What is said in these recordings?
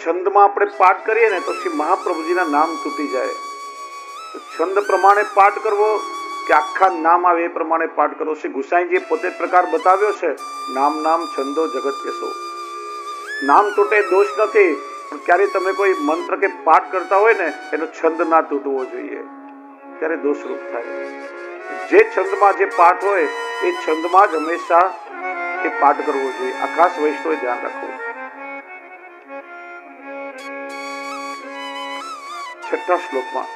છંદમાં આપણે પાઠ કરીએ ને તો શ્રી મહાપ્રભુજીના નામ તૂટી જાય. તો છંદ પ્રમાણે પાઠ કરવો કે આખા નામ આવે એ પ્રમાણે પાઠ કરવો. શ્રી ગુસાઈજીએ પોતે પ્રકાર બતાવ્યો છે. નામ નામ છંદો જગત કેસો. નામ તૂટે દોષ નથી, પણ ક્યારે તમે કોઈ મંત્ર કે પાઠ કરતા હોય ને એનો છંદ ના તૂટવો જોઈએ, ત્યારે દોષરૂપ થાય. જે છંદમાં જે પાઠ હોય એ છંદમાં જ હંમેશા એ પાઠ કરવો જોઈએ. આ ખાસ વૈષ્ણવે ધ્યાન રાખવું. છઠ્ઠા શ્લોકમાં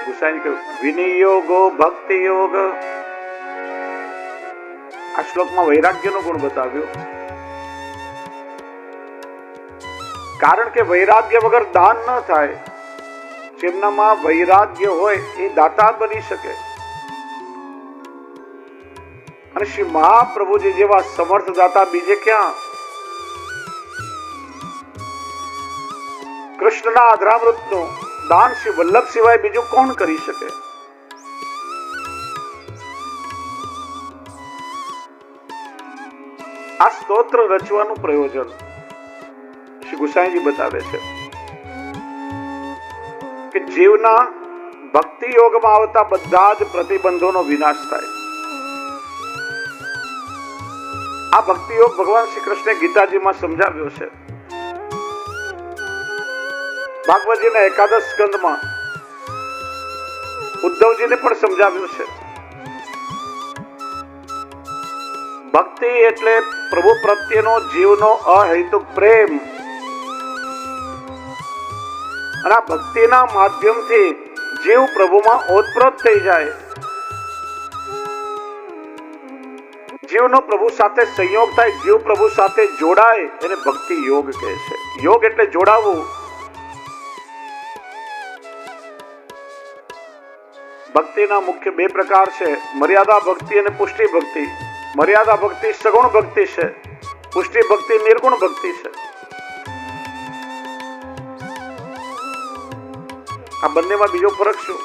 ગુસાઈ કહ્યું વિનિયોગો ભક્તિ યોગ. આ શ્લોકમાં વૈરાગ્યનો ગુણ બતાવ્યો. કારણ કે વૈરાગ્ય વગર દાન ન થાય. જેમનામાં વૈરાગ્ય હોય એ દાતા બની શકે. અને શ્રી મહાપ્રભુજી જેવા સમર્થ દાતા બીજે ક્યાં? કૃષ્ણના અધરામૃતનું દાન શ્રી વલ્લભ સિવાય બીજું કોણ કરી શકે? આ સ્તોત્ર રચવાનું પ્રયોજન શ્રી ગુસાઈજી બતાવે છે કે જીવના ભક્તિ યોગમાં આવતા બધા જ પ્રતિબંધોનો વિનાશ થાય. આ ભક્તિ યોગ ભગવાન શ્રી કૃષ્ણે ગીતાજીમાં સમજાવ્યો છે. ભાગવતજીના એકાદશ સ્કંદમાં ઉદ્ધવજીને પણ સમજાવ્યું છે. ભક્તિ એટલે પ્રભુ પ્રત્યેનો જીવનો અહેતુક પ્રેમ. અને આ ભક્તિના માધ્યમથી જીવ પ્રભુમાં ઓતપ્રોત થઈ જાય. જીવનો પ્રભુ સાથે સંયોગ થાય, જીવ પ્રભુ સાથે જોડાય, એને ભક્તિ યોગ કહે છે. યોગ એટલે જોડાવું. ભક્તિના મુખ્ય બે પ્રકાર છે, મર્યાદા ભક્તિ અને પુષ્ટિ ભક્તિ. મર્યાદા ભક્તિ સગુણ ભક્તિ છે, પુષ્ટિ ભક્તિ નિર્ગુણ ભક્તિ છે. આ બંનેમાં બીજો ફરક શું?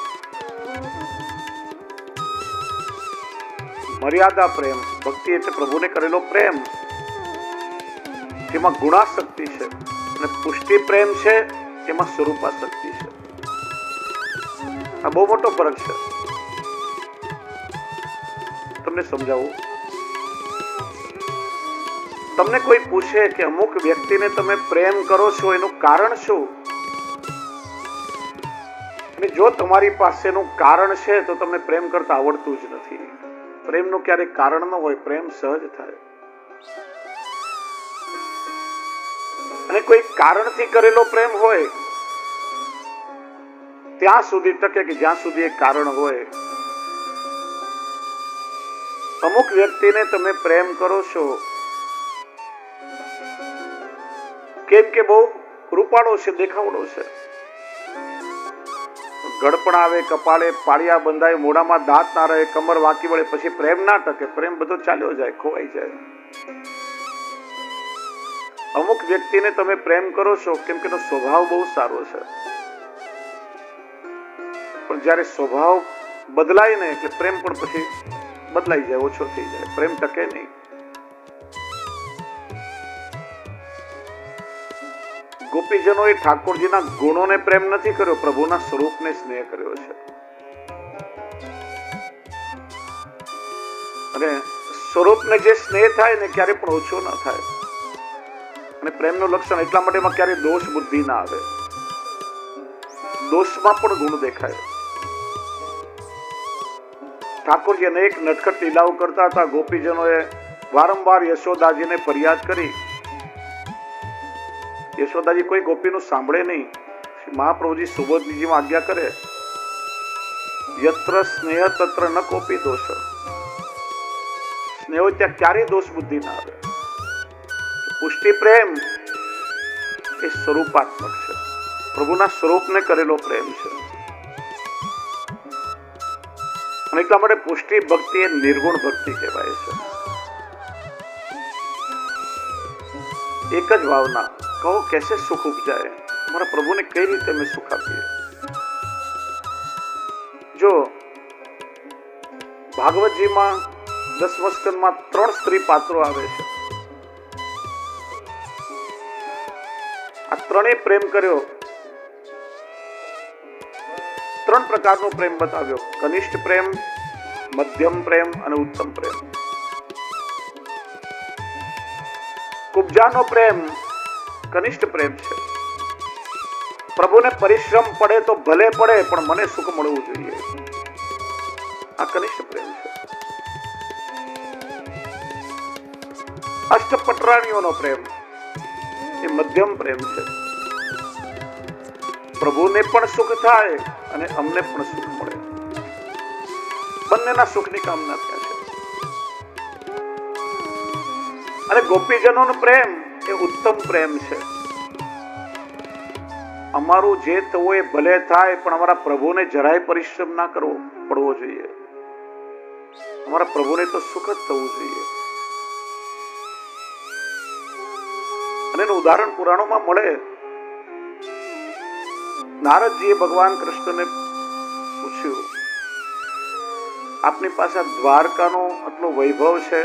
મર્યાદા પ્રેમ ભક્તિ એટલે પ્રભુને કરેલો પ્રેમ, જેમાં ગુણાશક્તિ છે. અને પુષ્ટિ પ્રેમ છે, જેમાં સ્વરૂપાશક્તિ છે. આ બહુ મોટો ફરક છે. તમને સમજાવું. તમને કોઈ પૂછે કે અમુક વ્યક્તિને તમે પ્રેમ કરો છો, એનું કારણ શું? અને જો તમારી પાસેનું કારણ છે તો તમને પ્રેમ કરતા આવડતું જ નથી. પ્રેમનું ક્યારેક કારણ ન હોય, પ્રેમ સહજ થાય. અને કોઈ કારણથી કરેલો પ્રેમ હોય ત્યાં સુધી ટકે કે જ્યાં સુધી એક કારણ હોય. અમુક વ્યક્તિને તમે પ્રેમ કરો છો કેમ કે બહુ રૂપાળો છે, દેખાવડો છે, ગળપણ આવે, કપાળે પાળિયા બંધાય, મોઢામાં દાંત ના રહે, કમર વાંકી વળે, પછી પ્રેમ ના ટકે. પ્રેમ બધો ચાલ્યો જાય, ખોવાઈ જાય. અમુક વ્યક્તિને તમે પ્રેમ કરો છો કેમ કે એનો સ્વભાવ બહુ સારો છે, પણ જયારે સ્વભાવ બદલાય ને એટલે પ્રેમ પણ પછી બદલાઈ જાય, ઓછો થઈ જાય, પ્રેમ ટકે નહીં. ગોપીજનોએ ઠાકોરજીના ગુણોને પ્રેમ નથી કર્યો, પ્રભુના સ્વરૂપને સ્નેહ કર્યો છે. અને સ્વરૂપને જે સ્નેહ થાય ને ક્યારે પણ ઓછો ના થાય. અને પ્રેમનું લક્ષણ એટલા માટે એમાં ક્યારે દોષ બુદ્ધિ ના આવે. દોષમાં પણ ગુણ દેખાય. ઠાકોરજી અનેક નટખટ લીલાઓ કરતા હતા. ગોપીજનોએ વારંવાર યશોદાજીને ફરિયાદ કરી. યશોદાજી કોઈ ગોપીનું સાંભળે નહીં. મહાપ્રભુજી સુબોધજીમાં આજ્ઞા કરે, યત્ર સ્નેહ તત્ર ન કોપી દોષ. સ્નેહ ત્યાં ક્યારેય દોષ બુદ્ધિ ના આવે. પુષ્ટિ પ્રેમ એ સ્વરૂપાત્મક છે, પ્રભુના સ્વરૂપને કરેલો પ્રેમ છે. અને એટલા માટે પુષ્ટિ ભક્તિ એ નિર્ગુણ ભક્તિ કહેવાય છે. એક જ ભાવના, કહો कैसे सुख उपजाए, हमारा प्रभु ने कई रीते में सुख આપીએ. જો ભાગવતજીમાં 10મા સ્કંદમાં 3 સ્ત્રી પાત્રો આવે છે. ત્રણેય પ્રેમ કર્યો. ત્રણ પ્રકારનો પ્રેમ બતાવ્યો: કનિષ્ઠ પ્રેમ, મધ્યમ પ્રેમ અને ઉત્તમ પ્રેમ. કુબ્જાનો પ્રેમ કનિષ્ઠ પ્રેમ છે. પ્રભુને પરિશ્રમ પડે તો ભલે પડે, પણ મને સુખ મળવું જોઈએ. આ કનિષ્ઠ પ્રેમ છે. અષ્ટપટરાણીઓનો પ્રેમ એ મધ્યમ પ્રેમ છે. પ્રભુને પણ સુખ થાય અને અમને પણ સુખ મળે. બંનેના સુખની કામના ત્યાં છે. અને ગોપીજનોનો પ્રેમ એ ઉત્તમ પ્રેમ છે. અમારું જે થવું એ ભલે થાય, પણ અમારા પ્રભુને જરાય પરિશ્રમ ના કરવો પડવો જોઈએ. અમારા પ્રભુને તો સુખ જ થવું જોઈએ. અને એનું ઉદાહરણ પુરાણોમાં મળે. નારદજીએ ભગવાન કૃષ્ણને પૂછ્યું, આપની પાસે દ્વારકાનો આટલો વૈભવ છે,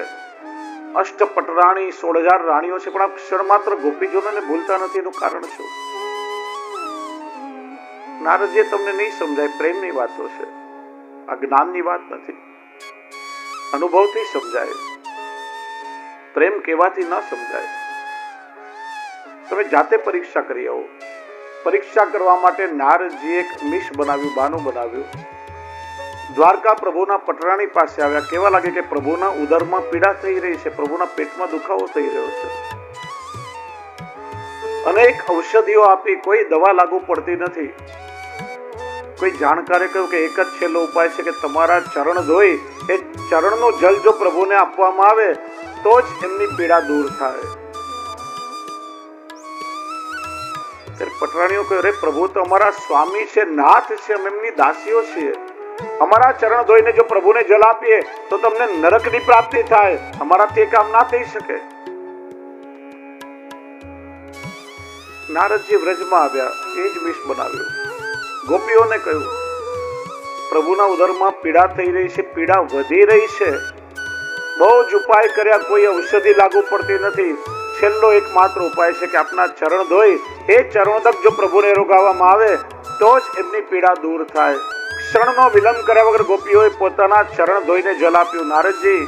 અષ્ટપટરાણી 16,000 રાણીઓ છે, પણ આપ ક્ષણ માત્ર ગોપીજનોને ભૂલતા નથી, એનું કારણ શું? નારદજી, તમને નહીં સમજાય, પ્રેમની વાતો છે, આ જ્ઞાનની વાત નથી, અનુભવથી સમજાય, પ્રેમ કહેવાથી ન સમજાય. તમે જાતે પરીક્ષા કરી આવો. પરીક્ષા કરવા માટે નારદજી એક મિશ બનાવ્યું, બાનું બનાવ્યું. દ્વારકા પ્રભુના પટરાણી પાસે આવ્યા. કેવા લાગે કે પ્રભુના ઉદરમાં પીડા થઈ રહી છે, પ્રભુના પેટમાં દુખાવો થઈ રહ્યો છે. અનેક ઔષધિઓ આપી, કોઈ દવા લાગુ પડતી નથી. કોઈ જાણકારે કહ્યું કે એક જ છેલ્લો ઉપાય છે કે તમારા ચરણ ધોઈ એ ચરણનું જલ જો પ્રભુને આપવામાં આવે તો જ એમની પીડા દૂર થાય. પટરાણીઓ કહ્યું, અરે પ્રભુ તો અમારા સ્વામી છે, નાથ છે, અમે એમની દાસીઓ છીએ. અમારા ચરણ ધોઈને જો પ્રભુને જલ આપીએ તો તમને નરકની પ્રાપ્તિ થાય, અમારાથી કામ ના થઈ શકે. નારદજી વ્રજમાં આવ્યા, એ જ વિષ બનાવ્યું. ગોપીઓને કહ્યું, પ્રભુના ઉદરમાં પીડા થઈ રહી છે, પીડા વધી રહી છે, બહુ જ ઉપાય કર્યા, કોઈ ઔષધિ લાગુ પડતી નથી. છેલ્લો એકમાત્ર ઉપાય છે કે આપના ચરણ ધોઈ એ ચરણોદક જો પ્રભુને રોગાવવામાં આવે તો જ એમની પીડા દૂર થાય. ક્ષણનો વિલંબ કર્યા વગર ગોપીઓએ પોતાના ચરણ ધોઈને જલ આપ્યું. નારદજી,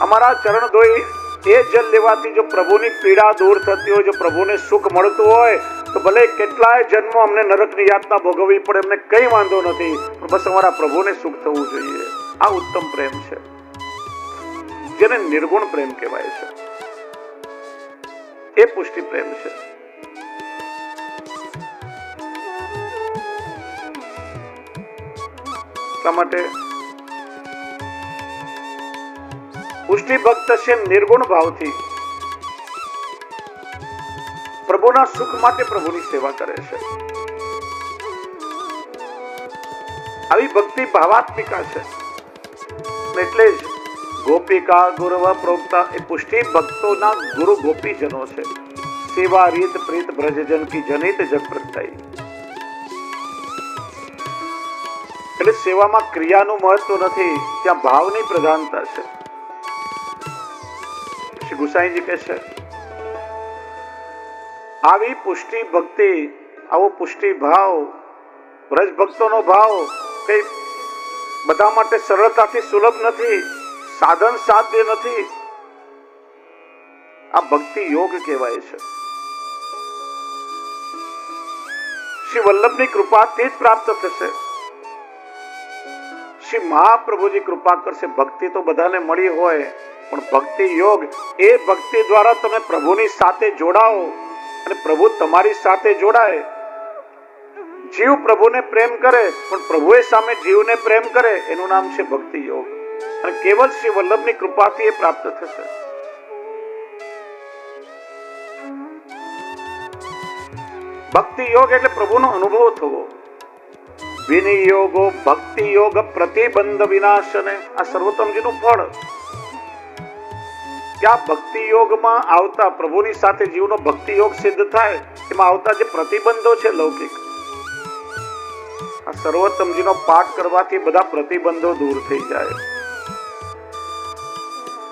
અમારા ચરણ ધોઈ એ જલ લેવાથી જો પ્રભુની પીડા દૂર થતી હોય, જો પ્રભુને સુખ મળતું હોય તો ભલે કેટલાય જન્મો અમને નરકની યાતના ભોગવવી પડે, એમને કઈ વાંધો નથી, પણ બસ અમારા પ્રભુને સુખ થવું જોઈએ. આ ઉત્તમ પ્રેમ છે, જેને નિર્ગુણ પ્રેમ કહેવાય છે. એ પુષ્ટિ પ્રેમ છે. એટલા માટે પુષ્ટિ ભક્ત છે નિર્ગુણ ભાવથી પ્રભુના સુખ માટે પ્રભુની સેવા કરે છે. આવી ભક્તિ ભાવાત્મિકા છે. એટલે જ ગોપિકા ગુરવ પ્રોક્તા એ પુષ્ટિ ભક્તોના ગુરુ ગોપીજનો છે. સેવા રીત પ્રીત બ્રજજન કી જનિત જગ પ્રત્યય. એટલે સેવામાં ક્રિયાનું મહત્વ નથી, ત્યાં ભાવની પ્રધાનતા છે. શ્રી ગુસાઈજી કહે છે, આવી પુષ્ટિ ભક્તિ, આવો પુષ્ટિ ભાવ, બ્રજ ભક્તોનો ભાવ કઈ બધા માટે સરળતાથી સુલભ નથી, સાધન સાધ્ય નથી. આ ભક્તિ યોગ કહેવાય છે. શ્રી વલ્લભની કૃપાથી જ પ્રાપ્ત થશે. શ્રી મહાપ્રભુજી કૃપા કરશે. ભક્તિ તો બધાને મળી હોય, પણ ભક્તિ યોગ એ ભક્તિ દ્વારા તમે પ્રભુની સાથે જોડાઓ અને પ્રભુ તમારી સાથે જોડાય. જીવ પ્રભુને પ્રેમ કરે, પણ પ્રભુએ સામે જીવને પ્રેમ કરે, એનું નામ છે ભક્તિ યોગ. અને કેવલ શ્રી વલ્લભની કૃપાથી એ પ્રાપ્ત થશે. ભક્તિ યોગ એટલે પ્રભુનો અનુભવ થવો. વિનિયોગો ભક્તિ યોગ પ્રતિબંધ વિનાશને. આ સર્વોત્તમજીનું ફળ. ત્યાં ભક્તિ યોગમાં આવતા પ્રભુની સાથે જીવનો ભક્તિ યોગ સિદ્ધ થાય, એમાં આવતા જે પ્રતિબંધો છે લૌકિક, આ સર્વોત્તમજીનો પાઠ કરવાથી બધા પ્રતિબંધો દૂર થઈ જાય.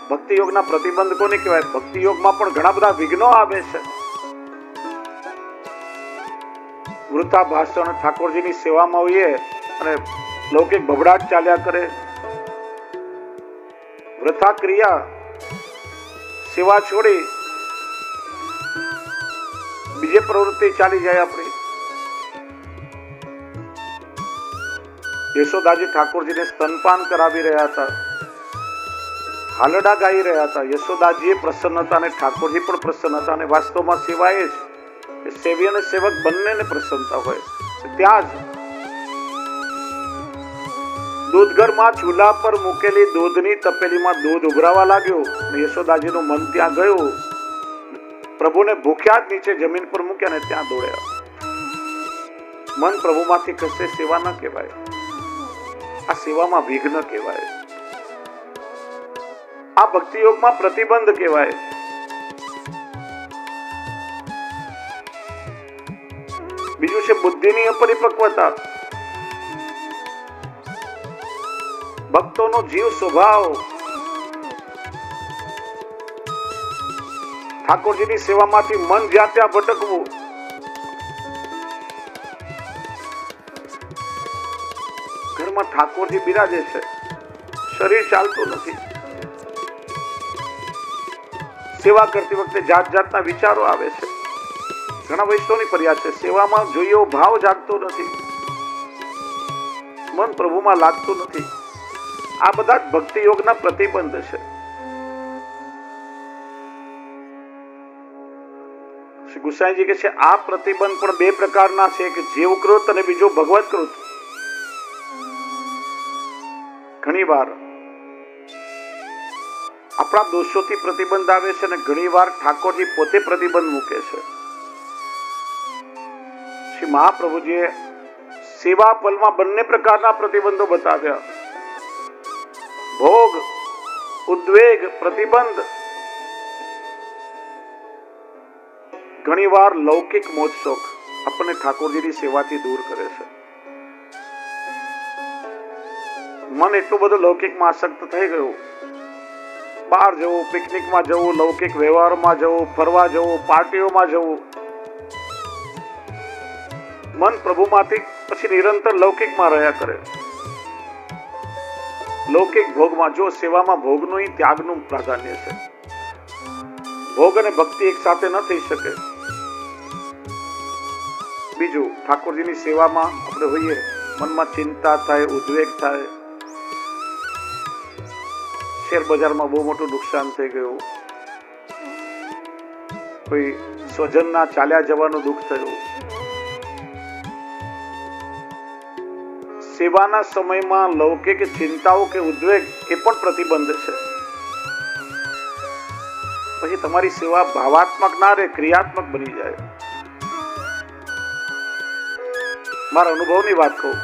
ભક્તિ યોગના પ્રતિબંધ કોને કહેવાય? ભક્તિ યોગમાં પણ ઘણા બધા વિઘ્નો આવે છે. વૃથા ભાષણ, ઠાકોરજીની સેવામાં હોઈએ અને લૌકિક ભબડાટ ચાલ્યા કરે, વૃથા ક્રિયા, સેવા છોડી બીજે પ્રવૃત્તિ ચાલી જાય આપણી. યશોદાજી ઠાકોરજીને સ્તનપાન કરાવી રહ્યા હતા, હાલડા ગાઈ રહ્યા હતા. યશોદાજીએ પ્રસન્ન હતા અને ઠાકોરજી પણ પ્રસન્ન હતા. અને વાસ્તવમાં સેવા એ જ સેવી અને સેવક બંનેને પ્રસન્નતા હોય. ત્યાં જ દૂધઘરમાં ચૂલા પર મૂકેલી દૂધની તપેલીમાં દૂધ ઉભરાવા લાગ્યું અને યશોદાજીનું મન ત્યાં ગયું. પ્રભુને ભૂખ્યા જ નીચે જમીન પર મૂક્યા ને ત્યાં દોડ્યા. મન પ્રભુમાંથી ખસે સેવા ન કહેવાય, આ સેવામાં વિઘ્ન કહેવાય, આ ભક્તિ યોગમાં પ્રતિબંધ કહેવાય. બીજું છે બુદ્ધિની અપરિપક્વતા. ભક્તોનો જીવ સ્વભાવ ઠાકોરજીની સેવામાંથી મન જ્યાં ત્યાં ભટકવું. ઘરમાં ઠાકોરજી બિરાજે છે, શરીર ચાલતું નથી. સેવા કરતી વખતે જાત જાતના વિચારો આવે છે. ઘણા વૈષ્ણવની ફરિયાદ છે, સેવામાં જોઈએ એવો ભાવ જાગતો નથી, મન પ્રભુમાં લાગતું નથી. આ બધા ભક્તિ યોગના પ્રતિબંધ છે. શ્રી ગુસાઈજી કહે છે આ પ્રતિબંધ પણ બે પ્રકારના છે, કે જીવકૃત અને બીજો ભગવતકૃત. ઘણી વાર આપણા દોષોથી પ્રતિબંધ આવે છે અને ઘણી વાર ઠાકોરજી પોતે પ્રતિબંધ મૂકે છે. શ્રી મહાપ્રભુજીએ સેવા પલમાં બંને પ્રકારના પ્રતિબંધો બતાવ્યા. ભોગ, ઉદ્વેગ, પ્રતિબંધ. ઘણી વાર લૌકિક મોજ શોખ આપણને ઠાકોરજીની સેવાથી દૂર કરે છે. મન એટલું બધું લૌકિકમાં આસક્ત થઈ ગયું, બહાર જવું, પિકનિકમાં જવું, લૌકિક વ્યવહારમાં જવું, ફરવા જવું, પાર્ટીઓમાં જવું. મન પ્રભુમાંથી પછી નિરંતર લૌકિકમાં રહ્યા કરે. લૌકિક ભોગમાં. જો સેવામાં ભોગનું ત્યાગનું પ્રાધાન્ય છે. ભોગ અને ભક્તિ એક સાથે ન થઈ શકે. બીજું, ઠાકોરજીની સેવામાં આપણે હોઈએ, મનમાં ચિંતા થાય, ઉદ્વેગ થાય. શેર બજારમાં બહુ મોટું નુકસાન થઈ ગયું, કોઈ સ્વજનના ચાલ્યા જવાનું દુઃખ થયું. સેવાના સમયમાં લૌકિક ચિંતાઓ કે ઉદ્વેગ એ પણ પ્રતિબંધ છે. પછી તમારી સેવા ભાવાત્મક ના રહે, ક્રિયાત્મક બની જાય. મારા અનુભવની વાત કહું.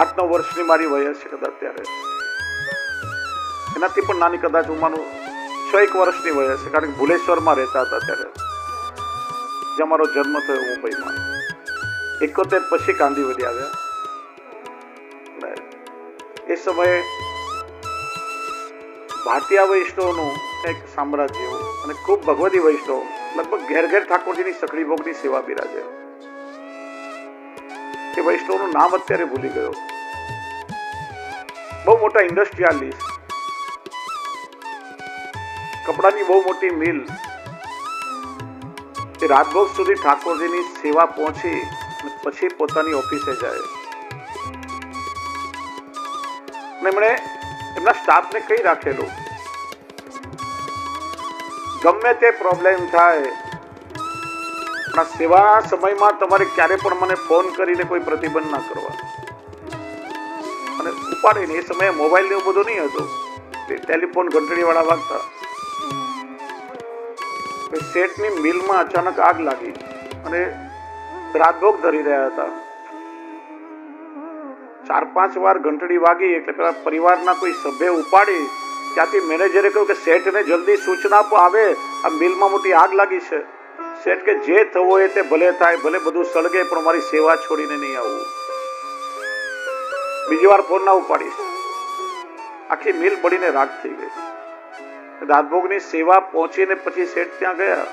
8-9 વર્ષની મારી વય છે કદાચ ત્યારે, એનાથી પણ નાની કદાચ હું માનું 6-1 વર્ષની વય છે. કારણ કે ભુલેશ્વરમાં રહેતા હતા ત્યારે, જ્યાં મારો જન્મ થયો મુંબઈમાં. 71 પછી કાંદીવલી આવ્યા. એ સમયે ભારતીય વૈષ્ણવનું એક સામ્રાજ્ય એવું, અને ખૂબ ભગવતી વૈષ્ણવ, લગભગ ઘેર ઘેર ઠાકોરજીની સખડી ભોગની સેવા બિરાજે. એ વૈષ્ણવનું નામ અત્યારે ભૂલી ગયો. બહુ મોટા ઇન્ડસ્ટ્રીયાલિસ્ટ, કપડાની બહુ મોટી મિલ. એ રાતભોગ સુધી ઠાકોરજીની સેવા પહોંચી પછી પોતાની ઓફિસે જાય. એમણે એમના સ્ટાફને કહી રાખેલું, ગમે તે પ્રોબ્લેમ થાય, પણ સેવાના સમયમાં તમારે ક્યારે પણ મને ફોન કરીને કોઈ પ્રતિબંધ ના કરવા. અને ઉપાડે ને. એ સમયે મોબાઈલ ને એવું બધું નહીં હતું, ટેલિફોન ઘંટડી વાળા વાગતા. શેઠની મિલમાં અચાનક આગ લાગી અને રાતભોગ ધરી રહ્યા હતા. 4-5 વાર ઘંટડી વાગી એટલે પેલા પરિવારના કોઈ સભ્ય ઉપાડી. ત્યાંથી મેનેજરે કહ્યું કે શેઠને જલ્દી સૂચના આવે, આ મિલમાં મોટી આગ લાગી છે. શેઠ કે જે થવું હોય તે ભલે થાય, ભલે બધું સળગે, પણ મારી સેવા છોડીને નહીં આવવું. બીજી વાર ફોન ના ઉપાડીશ. આખી મિલ બળીને રાખ થઈ ગઈ. દાદભોગની સેવા પહોંચીને પછી શેઠ ત્યાં ગયા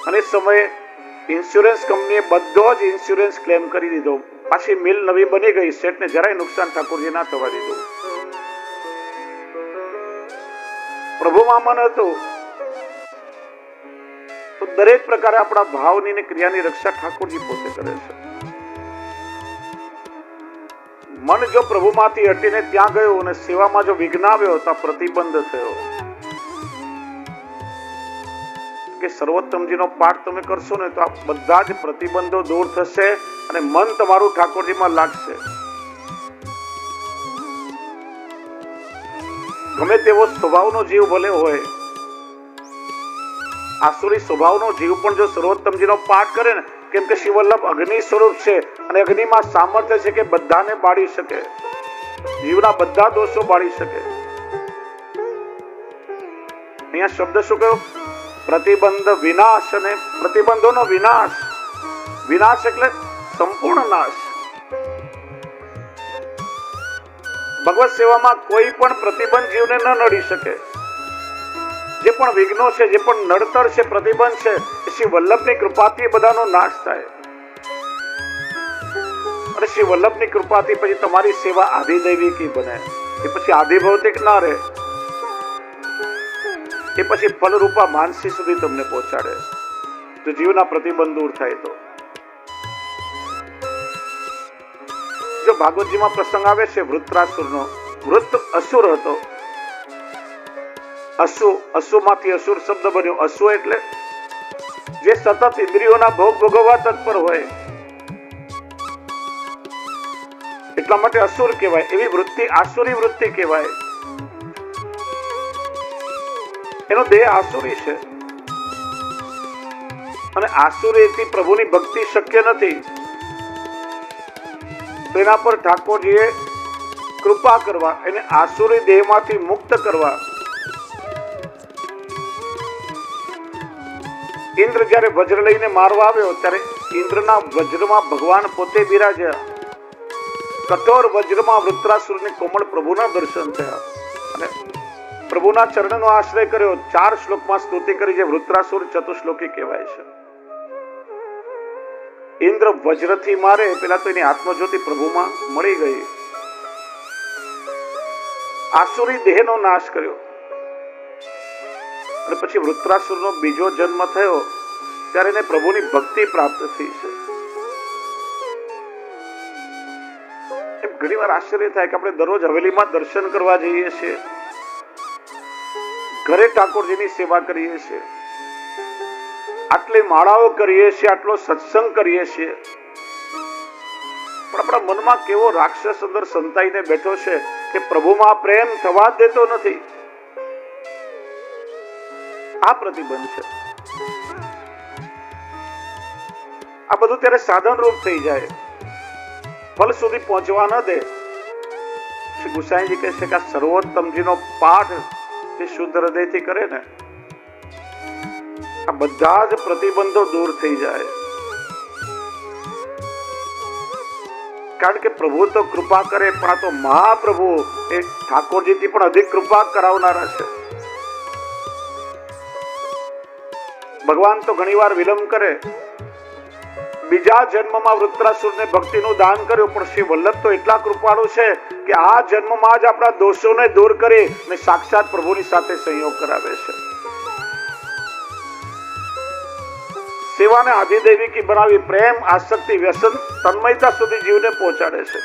અને એ સમયે ઇન્સ્યોરન્સ કંપનીએ બધો જ ઇન્સ્યોરન્સ ક્લેમ કરી દીધો. પાછી મિલ નવી બની ગઈ. શેઠને જરાય નુકસાન ઠાકોરજી ના થવા દીધું. પ્રભુમાં મન હતું તો દરેક પ્રકારે આપણા ભાવની ને ક્રિયાની રક્ષા ઠાકોરજી પોતે કરે છે. મન જો પ્રભુમાંથી હટીને ત્યાં ગયું અને સેવામાં જો વિઘ્ન આવ્યો તો પ્રતિબંધ થયો કે સર્વોત્તમજીનો પાઠ તમે કરશો ને તો આ બધા જ પ્રતિબંધો દૂર થશે અને મન તમારું ઠાકોરજીમાં લાગશે. ગમે તેવો સ્વભાવનો જીવ ભલે હોય, આસુરી સ્વભાવનો જીવ પણ જો સર્વોત્તમજીનો પાઠ કરે ને, કેમ કે શિવલ્લભ અગ્નિ સ્વરૂપ છે અને અગ્નિમાં સામર્થ્ય છે કે બધાને બાળી શકે, જીવના બધા દોષો બાળી શકે. અહીંયા શબ્દ શું કહ્યું? પ્રતિબંધ વિનાશ. અને પ્રતિબંધોનો વિનાશ. વિનાશ એટલે સંપૂર્ણ નાશ. ભગવત સેવામાં કોઈ પણ પ્રતિબંધ જીવને ન નડી શકે. જે પણ વિઘ્નો છે, જે પણ નડતર છે, પ્રતિબંધ છે, શ્રી વલ્લભની કૃપાથી બધાનો નાશ થાય. અને શ્રી વલ્લભની કૃપાથી પછી તમારી સેવા આધિદૈવિકી બને. એ પછી આધિભૌતિક ના રહે. એ પછી ફલરૂપા માનસી સુધી તમને પહોંચાડે. તો જીવના પ્રતિબંધ દૂર થાય. તો જો ભાગવતજીમાં પ્રસંગ આવે છે વૃત્રાસુરનો. વૃત્ત અસુર હતો. અસુમાંથી અસુર શબ્દ બન્યો. અસુ એટલે જે સતત ઇન્દ્રિયોના ભોગ ભોગવવા તત્પર હોય, એટલા માટે અસુર કહેવાય. એવી વૃત્તિ આસુરી વૃત્તિ કહેવાય. એનો દેહ આસુરી છે અને આસુરીથી પ્રભુની ભક્તિ શક્ય નથી. તેના પર ઠાકોરજીએ કૃપા કરવા, એને આસુરી દેહમાંથી મુક્ત કરવા. ઇન્દ્ર જયારે વજ્ર લઈને મારવા આવ્યો ત્યારે ઇન્દ્રના વજ્રમાં ભગવાન પોતે બિરાજ્યા. કઠોર વજ્રમાં વૃત્રાસુરને કોમળ પ્રભુના દર્શન થયા અને પ્રભુના ચરણનો આશ્રય કર્યો. 4 શ્લોકમાં સ્તુતિ કરી, જે વૃત્રાસુર ચતુશ્લોકી કહેવાય છે. ઇન્દ્ર વજ્રથી મારે પેલા તો એની આત્મજ્યોતિ પ્રભુમાં મળી ગઈ. આસુરી દેહનો નાશ કર્યો અને પછી વૃત્રાસુરનો બીજો જન્મ થયો ત્યારે એને પ્રભુની ભક્તિ પ્રાપ્ત થઈ છે. એમ ઘણી વાર આશ્ચર્ય થાય કે આપણે દરરોજ હવેલીમાં દર્શન કરવા જઈએ છીએ, ઘરે ઠાકોરજીની સેવા કરીએ છીએ, આટલી માળાઓ કરીએ છીએ, આટલો સત્સંગ કરીએ છીએ, પણ આપણા મનમાં કેવો રાક્ષસ અંદર સંતાઈને બેઠો છે કે પ્રભુમાં પ્રેમ થવા જ દેતો નથી. આ પ્રતિબંધ છે. આ બધું ત્યારે સાધન રૂપ થઈ જાય, ફલ સુધી પહોંચવા ન દે. શ્રી ગુસાઈજી કહે છે કે આ સર્વોત્તમજીનો પાઠ જે શુદ્ધ હૃદયથી કરે ને, આ બધા જ પ્રતિબંધો દૂર થઈ જાય. કારણ કે પ્રભુ તો કૃપા કરે, પણ આ તો મહાપ્રભુ એ ઠાકોરજીથી પણ અધિક કૃપા કરાવનારા છે. ભગવાન તો ઘણીવાર વિલંબ કરે. બીજા જન્મમાં વૃત્રાસુરને ભક્તિનું દાન કર્યું, પણ શ્રી વલ્લભ તો એટલા કૃપાળુ છે કે આ જન્મમાં જ આપણા દોષોને દૂર કરી અને સાક્ષાત પ્રભુની સાથે સંયોગ કરાવે છે. સેવાને આધિદૈવિકી બનાવી પ્રેમ, આસક્તિ, વ્યસન, તન્મયતા સુધી જીવને પહોંચાડે છે.